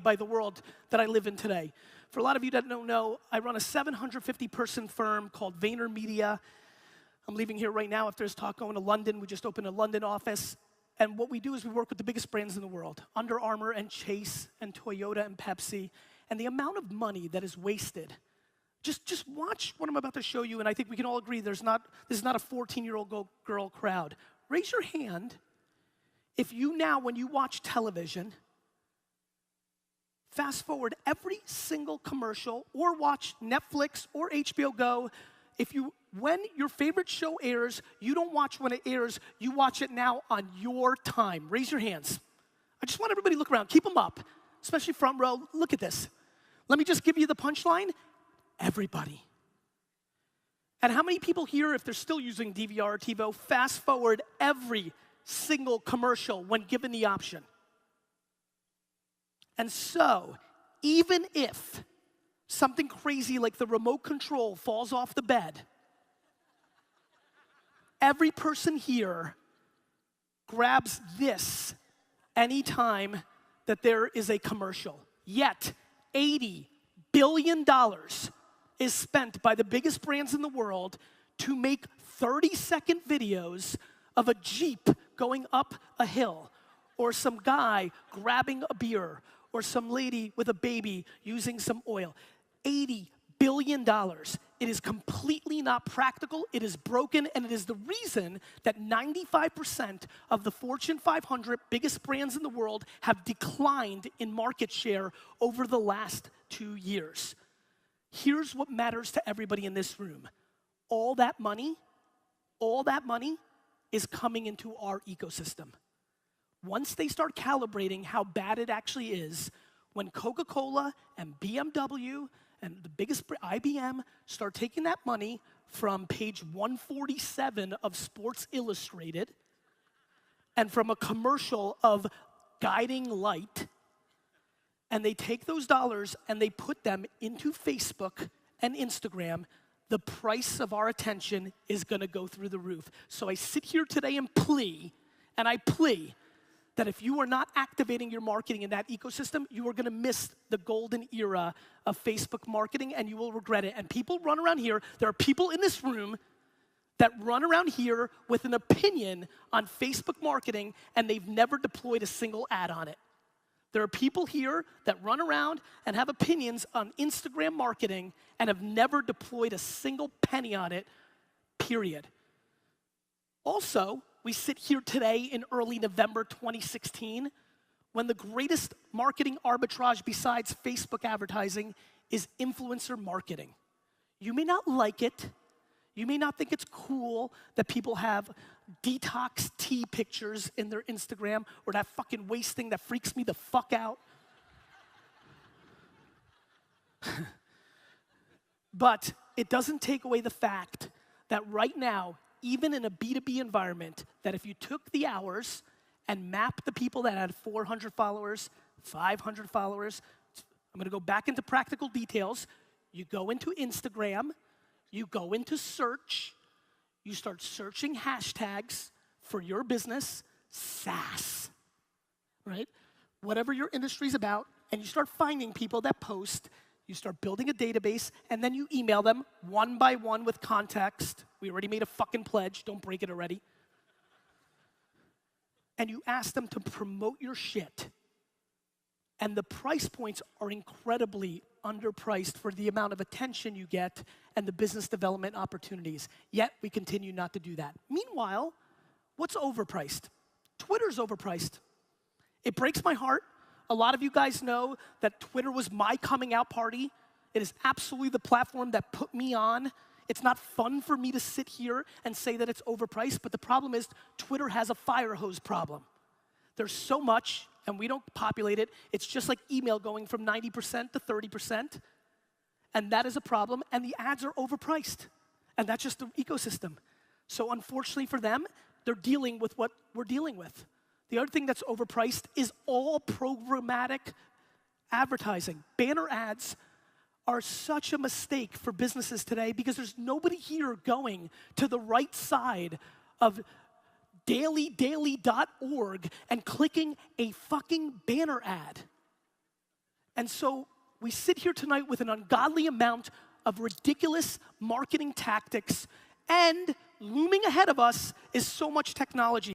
by the world that I live in today. For a lot of you that don't know, I run a 750-person firm called Vaynermedia. I'm leaving here right now after this talk, going to London. We just opened a London office. And what we do is we work with the biggest brands in the world, Under Armour and Chase and Toyota and Pepsi. And the amount of money that is wasted, just watch what I'm about to show you, and I think we can all agree this is not a 14-year-old girl crowd. Raise your hand if you now, when you watch television, fast forward every single commercial or watch Netflix or HBO Go. When your favorite show airs, you don't watch when it airs, you watch it now on your time. Raise your hands. I just want everybody to look around. Keep them up, especially front row. Look at this. Let me just give you the punchline. Everybody. And how many people here, if they're still using DVR or TiVo, fast forward every single commercial when given the option? And so, even if something crazy like the remote control falls off the bed, every person here grabs this anytime that there is a commercial. Yet, $80 billion is spent by the biggest brands in the world to make 30-second videos of a Jeep going up a hill, or some guy grabbing a beer, or some lady with a baby using some oil. $80 billion. It is completely not practical, it is broken, and it is the reason that 95% of the Fortune 500 biggest brands in the world have declined in market share over the last 2 years. Here's what matters to everybody in this room. All that money is coming into our ecosystem. Once they start calibrating how bad it actually is, when Coca-Cola and BMW and the biggest IBM start taking that money from page 147 of Sports Illustrated and from a commercial of Guiding Light, and they take those dollars and they put them into Facebook and Instagram, the price of our attention is gonna go through the roof. So I sit here today and plea that if you are not activating your marketing in that ecosystem, you are gonna miss the golden era of Facebook marketing and you will regret it. And people run around here, there are people in this room that run around here with an opinion on Facebook marketing and they've never deployed a single ad on it. There are people here that run around and have opinions on Instagram marketing and have never deployed a single penny on it, period. Also, we sit here today in early November 2016 when the greatest marketing arbitrage besides Facebook advertising is influencer marketing. You may not like it. You may not think it's cool that people have detox tea pictures in their Instagram or that fucking waste thing that freaks me the fuck out. But it doesn't take away the fact that right now, even in a B2B environment, that if you took the hours and mapped the people that had 400 followers, 500 followers, I'm gonna go back into practical details. You go into Instagram, you go into search, you start searching hashtags for your business, SaaS, right? Whatever your industry's about, and you start finding people that post, you start building a database, and then you email them one by one with context. We already made a fucking pledge, don't break it already. And you ask them to promote your shit. And the price points are incredibly underpriced for the amount of attention you get and the business development opportunities. Yet, we continue not to do that. Meanwhile, what's overpriced? Twitter's overpriced. It breaks my heart. A lot of you guys know that Twitter was my coming out party. It is absolutely the platform that put me on. It's not fun for me to sit here and say that it's overpriced, but the problem is Twitter has a fire hose problem. There's so much, and we don't populate it. It's just like email going from 90% to 30%, and that is a problem, and the ads are overpriced, and that's just the ecosystem. So unfortunately for them, they're dealing with what we're dealing with. The other thing that's overpriced is all programmatic advertising. Banner ads are such a mistake for businesses today because there's nobody here going to the right side of dailydaily.org and clicking a fucking banner ad. And so we sit here tonight with an ungodly amount of ridiculous marketing tactics, and looming ahead of us is so much technology.